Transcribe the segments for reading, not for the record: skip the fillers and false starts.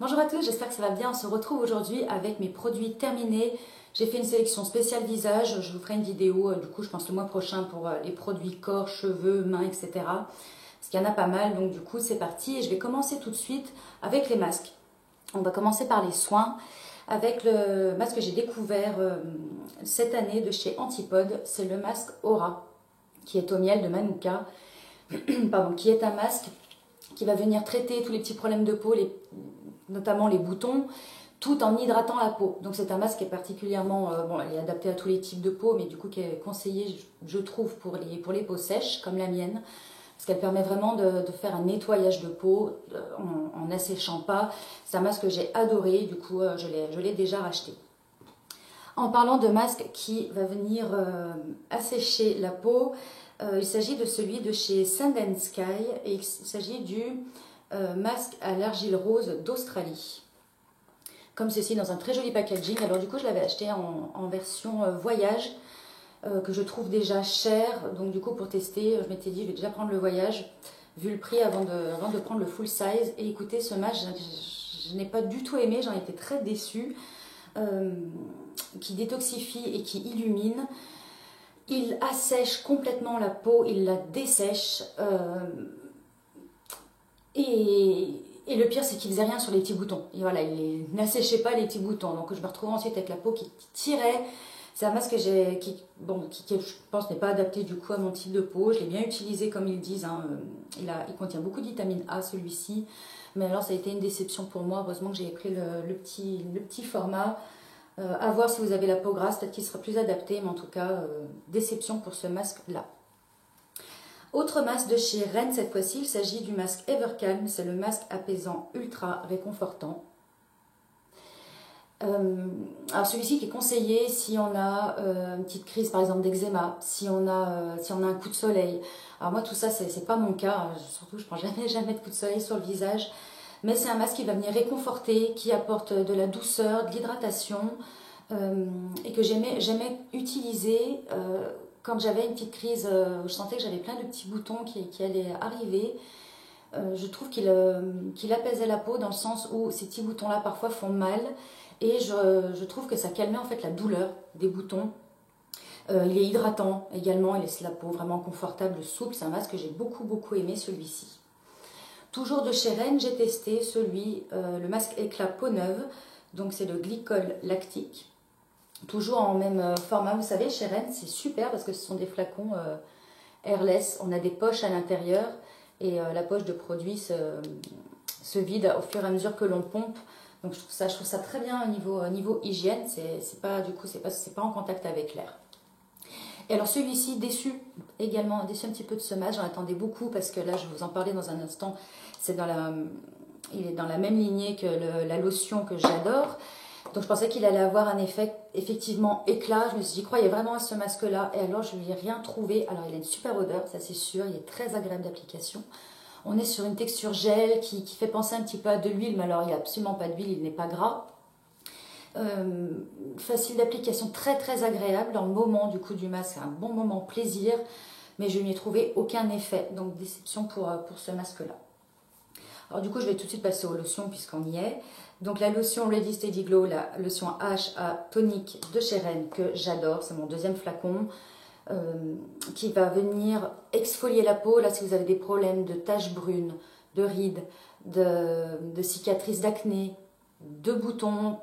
Bonjour à tous, j'espère que ça va bien. On se retrouve aujourd'hui avec mes produits terminés. J'ai fait une sélection spéciale visage. Je vous ferai une vidéo, du coup, je pense le mois prochain pour les produits corps, cheveux, mains, etc. Parce qu'il y en a pas mal, donc du coup, c'est parti. Et je vais commencer tout de suite avec les masques. On va commencer par les soins avec le masque que j'ai découvert cette année de chez Antipode. C'est le masque Aura, qui est au miel de Manuka. Pardon, qui est un masque qui va venir traiter tous les petits problèmes de peau, notamment les boutons, tout en hydratant la peau. Donc c'est un masque qui est particulièrement, il est adapté à tous les types de peau, mais du coup qui est conseillé, je trouve, pour les peaux sèches, comme la mienne, parce qu'elle permet vraiment de faire un nettoyage de peau en n'asséchant pas. C'est un masque que j'ai adoré, du coup je l'ai déjà racheté. En parlant de masque qui va venir assécher la peau, il s'agit de celui de chez Sand & Sky et il s'agit du masque à l'argile rose d'Australie. Comme ceci dans un très joli packaging. Alors du coup je l'avais acheté en version voyage que je trouve déjà cher. Donc du coup pour tester je m'étais dit je vais déjà prendre le voyage vu le prix avant de prendre le full size. Et écoutez, ce masque je n'ai pas du tout aimé, j'en étais très déçue. Qui détoxifie et qui illumine. Il assèche complètement la peau, il la dessèche. Et le pire, c'est qu'il faisait rien sur les petits boutons. Et voilà, il n'asséchait pas les petits boutons. Donc je me retrouvais ensuite avec la peau qui tirait. C'est un masque que qui je pense n'est pas adapté du coup à mon type de peau. Je l'ai bien utilisé comme ils disent. Hein. Il contient beaucoup de vitamine A celui-ci. Mais alors ça a été une déception pour moi. Heureusement que j'ai pris le petit format. À voir si vous avez la peau grasse, peut-être qu'il sera plus adapté. Mais en tout cas, déception pour ce masque-là. Autre masque de chez Rennes cette fois-ci, il s'agit du masque Evercalm, c'est le masque apaisant ultra réconfortant. Alors celui-ci qui est conseillé si on a une petite crise par exemple d'eczéma, si on a un coup de soleil. Alors moi tout ça c'est pas mon cas, surtout je prends jamais de coup de soleil sur le visage. Mais c'est un masque qui va venir réconforter, qui apporte de la douceur, de l'hydratation et que j'aimais utiliser quand j'avais une petite crise où je sentais que j'avais plein de petits boutons qui allaient arriver. Je trouve qu'il apaisait la peau dans le sens où ces petits boutons-là parfois font mal et je trouve que ça calmait en fait la douleur des boutons. Il est hydratant également, il laisse la peau vraiment confortable, souple. C'est un masque que j'ai beaucoup aimé celui-ci. Toujours de chez Rennes, j'ai testé le masque éclat peau neuve, donc c'est le glycol lactique. Toujours en même format, vous savez, chez Rennes, c'est super parce que ce sont des flacons airless. On a des poches à l'intérieur et la poche de produit se vide au fur et à mesure que l'on pompe. Donc je trouve ça très bien au niveau hygiène. C'est pas en contact avec l'air. Et alors celui-ci, déçu un petit peu de ce masque, j'en attendais beaucoup parce que là je vais vous en parler dans un instant, il est dans la même lignée que la lotion que j'adore, donc je pensais qu'il allait avoir un effet effectivement éclat, j'y croyais vraiment à ce masque là et alors je lui ai rien trouvé. Alors il a une super odeur, ça c'est sûr, il est très agréable d'application. On est sur une texture gel qui fait penser un petit peu à de l'huile, mais alors il n'y a absolument pas d'huile, il n'est pas gras. Facile d'application, très agréable dans le moment du masque, un bon moment plaisir, mais je n'y ai trouvé aucun effet, donc déception pour ce masque là. Alors du coup je vais tout de suite passer aux lotions puisqu'on y est. Donc la lotion Ready Steady Glow, la lotion HA tonique de chez Rennes que j'adore, c'est mon deuxième flacon, qui va venir exfolier la peau. Là si vous avez des problèmes de taches brunes, de rides, de cicatrices d'acné, de boutons,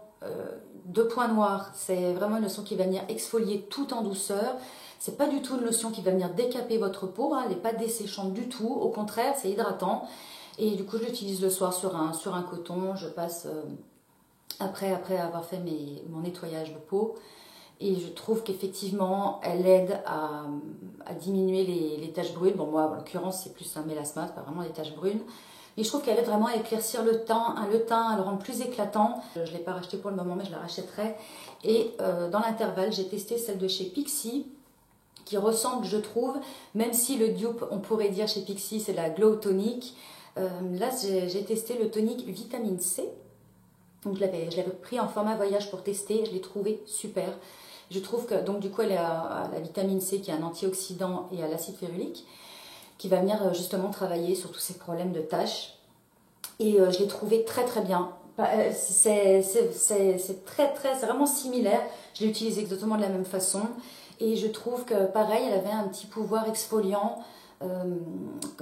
de points noirs, c'est vraiment une lotion qui va venir exfolier tout en douceur. C'est pas du tout une lotion qui va venir décaper votre peau, hein, elle n'est pas desséchante du tout, au contraire c'est hydratant. Et du coup je l'utilise le soir sur un coton, je passe après avoir fait mon nettoyage de peau. Et je trouve qu'effectivement elle aide à diminuer les taches brunes. Bon moi en l'occurrence c'est plus un mélasma, c'est pas vraiment des taches brunes. Mais je trouve qu'elle aide vraiment à éclaircir le teint, à le rendre plus éclatant. Je ne l'ai pas racheté pour le moment, mais je la rachèterai. Et dans l'intervalle, j'ai testé celle de chez Pixi, qui ressemble, je trouve, même si le dupe, on pourrait dire chez Pixi, c'est la Glow Tonic. Là, j'ai testé le tonique vitamine C. Donc je l'avais pris en format voyage pour tester, je l'ai trouvé super. Je trouve que, donc du coup, elle est à la vitamine C qui est un antioxydant et à l'acide férulique, qui va venir justement travailler sur tous ces problèmes de taches. Et je l'ai trouvé très bien C'est c'est vraiment similaire. Je l'ai utilisée exactement de la même façon. Et je trouve que pareil, elle avait un petit pouvoir exfoliant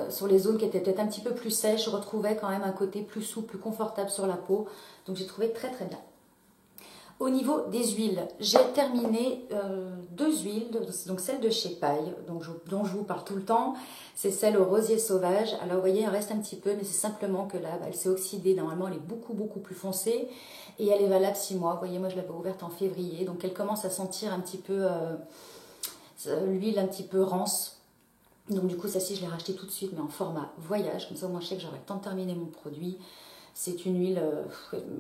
sur les zones qui étaient peut-être un petit peu plus sèches. Je retrouvais quand même un côté plus souple, plus confortable sur la peau. Donc j'ai trouvé très très bien. Au niveau des huiles, j'ai terminé deux huiles, donc celle de chez Paille, dont je vous parle tout le temps, c'est celle au rosier sauvage. Alors vous voyez, il en reste un petit peu, mais c'est simplement que là, elle s'est oxydée. Normalement, elle est beaucoup beaucoup plus foncée et elle est valable 6 mois. Vous voyez, moi je l'avais ouverte en février, donc elle commence à sentir un petit peu l'huile un petit peu rance. Donc du coup, celle-ci, je l'ai rachetée tout de suite, mais en format voyage, comme ça au moins je sais que j'aurai le temps de terminer mon produit. C'est une huile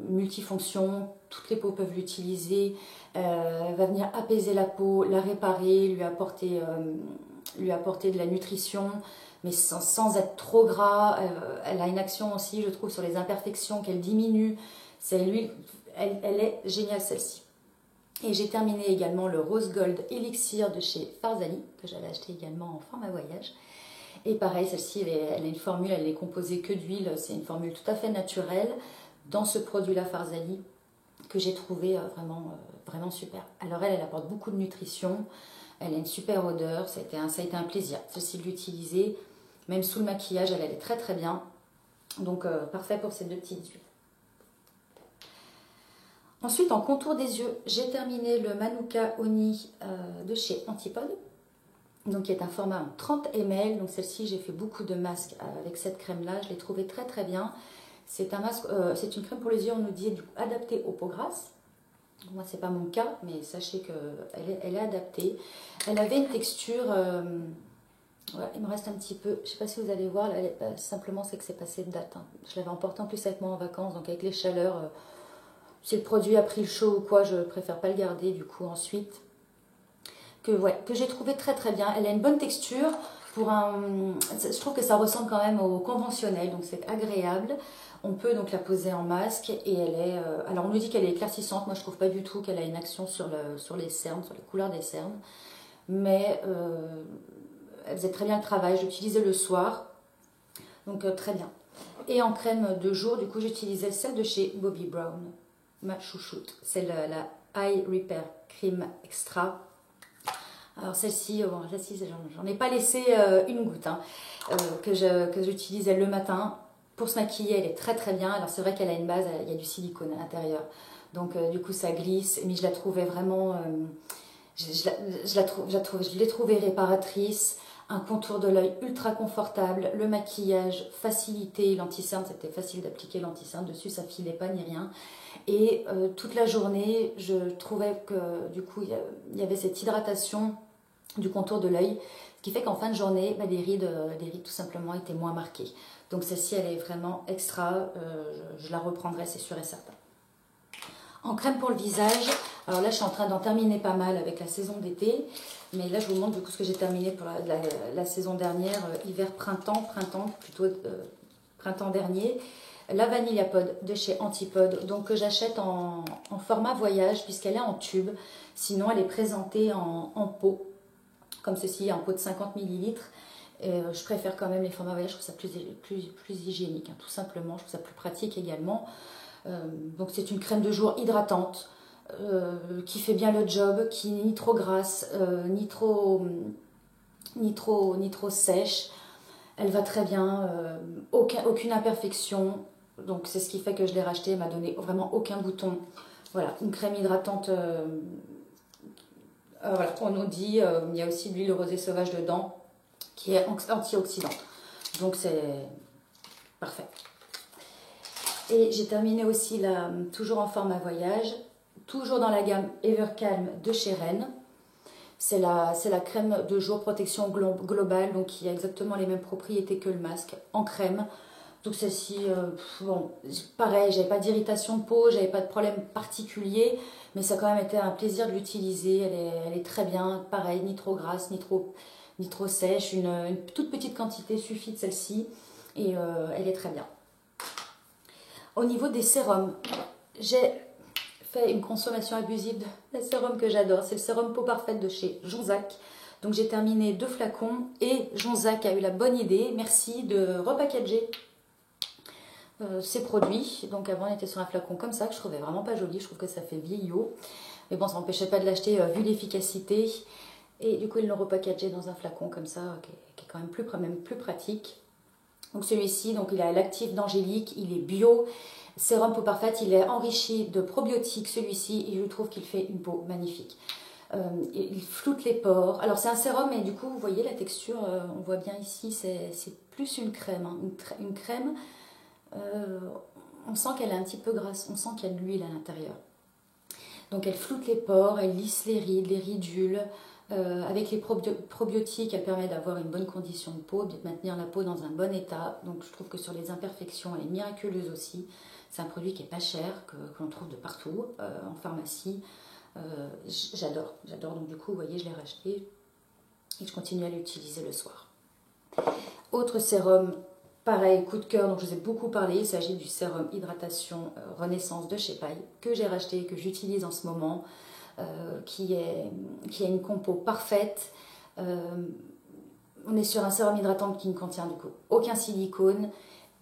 multifonction, toutes les peaux peuvent l'utiliser, elle va venir apaiser la peau, la réparer, lui apporter de la nutrition, mais sans être trop gras. Elle a une action aussi, je trouve, sur les imperfections qu'elle diminue. C'est l'huile, elle est géniale celle-ci. Et j'ai terminé également le Rose Gold Elixir de chez Farzani, que j'avais acheté également en format voyage. Et pareil, celle-ci, elle a une formule, elle est composée que d'huile, c'est une formule tout à fait naturelle dans ce produit-là Farzani que j'ai trouvé vraiment super. Alors elle apporte beaucoup de nutrition, elle a une super odeur, ça a été un plaisir, celle-ci de l'utiliser, même sous le maquillage, elle est très très bien. Donc parfait pour ces deux petites huiles. Ensuite, en contour des yeux, j'ai terminé le Manuka Oni de chez Antipode. Donc qui est un format en 30 ml. Donc celle-ci, j'ai fait beaucoup de masques avec cette crème-là. Je l'ai trouvée très très bien. C'est un masque, c'est une crème pour les yeux, on nous dit adaptée aux peaux grasses. Moi, c'est pas mon cas, mais sachez qu'elle est adaptée. Elle avait une texture, ouais, il me reste un petit peu, je sais pas si vous allez voir, là, simplement c'est que c'est passé de date. Hein. Je l'avais emporté en plus avec moi en vacances, donc avec les chaleurs, si le produit a pris le chaud ou quoi, je préfère pas le garder du coup ensuite. Que j'ai trouvé très très bien. Elle a une bonne texture. Je trouve que ça ressemble quand même au conventionnel, donc c'est agréable. On peut donc la poser en masque et elle est... alors on nous dit qu'elle est éclaircissante, moi je trouve pas du tout qu'elle a une action sur les cernes, sur les couleurs des cernes. Mais elle faisait très bien le travail, j'utilisais le soir, donc très bien. Et en crème de jour, du coup j'utilisais celle de chez Bobbi Brown, ma chouchoute. C'est la Eye Repair Cream Extra. Alors celle-ci, j'en ai pas laissé une goutte, hein, que j'utilisais le matin. Pour se maquiller, elle est très très bien. Alors c'est vrai qu'elle a une base, il y a du silicone à l'intérieur. Donc du coup ça glisse, mais je la trouvais vraiment, je l'ai trouvée réparatrice. Un contour de l'œil ultra confortable, le maquillage facilité, l'anti-cerne, c'était facile d'appliquer l'anti-cerne dessus, ça filait pas ni rien. Et toute la journée, je trouvais que du coup il y avait cette hydratation du contour de l'œil, ce qui fait qu'en fin de journée, les rides tout simplement étaient moins marquées. Donc celle-ci, elle est vraiment extra, je la reprendrai, c'est sûr et certain. En crème pour le visage, alors là je suis en train d'en terminer pas mal avec la saison d'été, mais là je vous montre du coup ce que j'ai terminé pour la saison dernière, hiver-printemps, printemps dernier. La Vanilla Pod de chez Antipode, donc que j'achète en format voyage puisqu'elle est en tube, sinon elle est présentée en pot. Comme ceci, un pot de 50 ml. Je préfère quand même les formats voyage, je trouve ça plus hygiénique, hein, tout simplement. Je trouve ça plus pratique également. Donc c'est une crème de jour hydratante qui fait bien le job, qui n'est ni trop grasse, ni trop sèche. Elle va très bien, aucune imperfection. Donc c'est ce qui fait que je l'ai rachetée, elle m'a donné vraiment aucun bouton. Voilà, une crème hydratante. Voilà, on nous dit, il y a aussi de l'huile rosée sauvage dedans, qui est antioxydante. Donc c'est parfait. Et j'ai terminé aussi toujours en format voyage, toujours dans la gamme Evercalm de chez Rennes. C'est la crème de jour protection globale, donc qui a exactement les mêmes propriétés que le masque, en crème. Donc celle-ci, bon, pareil, j'avais pas d'irritation de peau, j'avais pas de problème particulier, mais ça a quand même été un plaisir de l'utiliser. Elle est très bien, pareil, ni trop grasse, ni trop sèche. Une toute petite quantité suffit de celle-ci et elle est très bien. Au niveau des sérums, j'ai fait une consommation abusive de sérum que j'adore. C'est le sérum peau parfaite de chez Jonzac. Donc j'ai terminé 2 flacons et Jonzac a eu la bonne idée, merci, de repackager ces produits. Donc avant on était sur un flacon comme ça que je trouvais vraiment pas joli, je trouve que ça fait vieillot. Mais bon, ça m'empêchait pas de l'acheter vu l'efficacité. Et du coup ils l'ont repackagé dans un flacon comme ça qui est quand même plus pratique. Donc celui-ci, donc il a l'actif d'Angélique, il est bio. Sérum peau parfaite, il est enrichi de probiotiques celui-ci et je trouve qu'il fait une peau magnifique. Il floute les pores. Alors c'est un sérum et du coup vous voyez la texture, on voit bien ici, c'est plus une crème. Hein. Une crème, on sent qu'elle est un petit peu grasse, on sent qu'il y a de l'huile à l'intérieur. Donc elle floute les pores, elle lisse les rides, les ridules. Avec les probiotiques, elle permet d'avoir une bonne condition de peau, de maintenir la peau dans un bon état. Donc je trouve que sur les imperfections, elle est miraculeuse aussi. C'est un produit qui est pas cher, que l'on trouve de partout, en pharmacie. J'adore. Donc du coup, vous voyez, je l'ai racheté et je continue à l'utiliser le soir. Autre sérum, pareil, coup de cœur, donc je vous ai beaucoup parlé. Il s'agit du sérum hydratation Renaissance de chez Paille, que j'ai racheté, que j'utilise en ce moment. Qui a une compo parfaite. On est sur un sérum hydratant qui ne contient du coup aucun silicone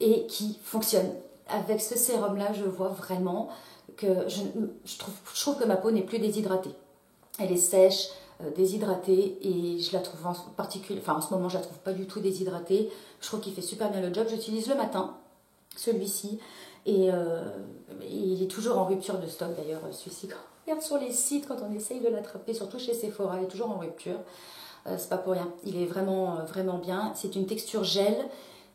et qui fonctionne. Avec ce sérum-là, je vois vraiment que je trouve que ma peau n'est plus déshydratée. Elle est sèche, déshydratée et je la trouve en particulier, enfin en ce moment je la trouve pas du tout déshydratée. Je trouve qu'il fait super bien le job. J'utilise le matin celui-ci et il est toujours en rupture de stock d'ailleurs celui-ci. Regarde sur les sites quand on essaye de l'attraper, surtout chez Sephora, il est toujours en rupture. C'est pas pour rien. Il est vraiment, vraiment bien. C'est une texture gel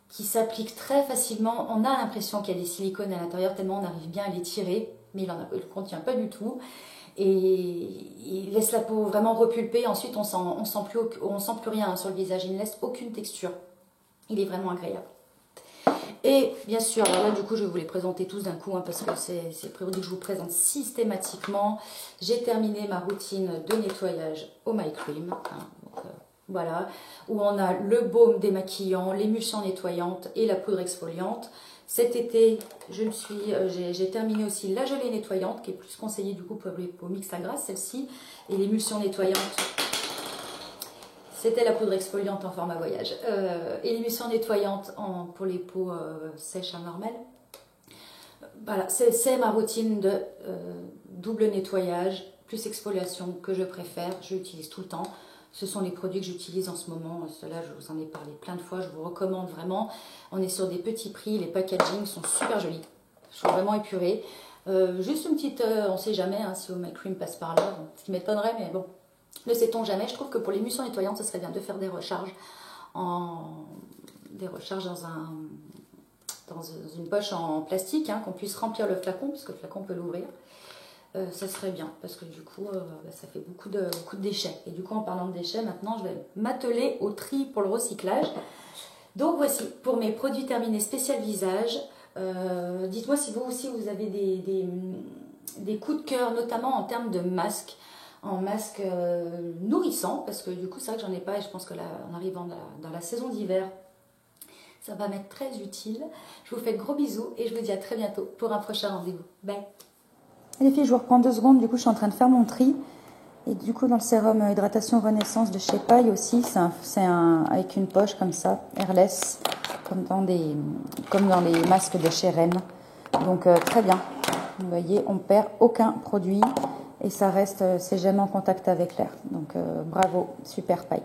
qui s'applique très facilement. On a l'impression qu'il y a des silicones à l'intérieur tellement on arrive bien à les tirer, mais il ne contient pas du tout. Et il laisse la peau vraiment repulper. Ensuite, on sent plus rien sur le visage. Il ne laisse aucune texture. Il est vraiment agréable. Et bien sûr, alors là du coup je vais vous les présenter tous d'un coup parce que c'est le produit que je vous présente systématiquement. J'ai terminé ma routine de nettoyage au My Cream. Voilà, où on a le baume démaquillant, l'émulsion nettoyante et la poudre exfoliante. Cet été, j'ai terminé aussi la gelée nettoyante qui est plus conseillée du coup pour les peaux mixtes à grasse, celle-ci. Et l'émulsion nettoyante. C'était la poudre exfoliante en format voyage. Et l'émulsion nettoyante pour les peaux sèches à normales. Voilà, c'est ma routine de double nettoyage plus exfoliation que je préfère. Je l'utilise tout le temps. Ce sont les produits que j'utilise en ce moment. Ceux-là, je vous en ai parlé plein de fois. Je vous recommande vraiment. On est sur des petits prix. Les packaging sont super jolis. Je suis vraiment épurée. Juste une petite... on ne sait jamais si My Cream passe par là. Bon, ce qui m'étonnerait, mais bon... Ne sait-on jamais. Je trouve que pour l'émulsion nettoyante, ce serait bien de faire des recharges dans une poche en plastique, qu'on puisse remplir le flacon, puisque le flacon peut l'ouvrir. Ça serait bien, parce que du coup, ça fait beaucoup de déchets. Et du coup, en parlant de déchets, maintenant, je vais m'atteler au tri pour le recyclage. Donc voici, pour mes produits terminés spécial visage. Dites-moi si vous aussi, vous avez des coups de cœur, notamment en termes de masques. En masque nourrissant, parce que du coup c'est vrai que j'en ai pas et je pense que là en arrivant dans la saison d'hiver ça va m'être très utile. Je vous fais de gros bisous et je vous dis à très bientôt pour un prochain rendez-vous. Bye. Les filles, je vous reprends 2 secondes, du coup je suis en train de faire mon tri et du coup dans le sérum hydratation Renaissance de chez Paille aussi, c'est avec une poche comme ça, airless, comme dans les masques de chez Rennes. Donc très bien, vous voyez, on perd aucun produit. Et ça reste, c'est jamais en contact avec l'air. Donc bravo, super Paille.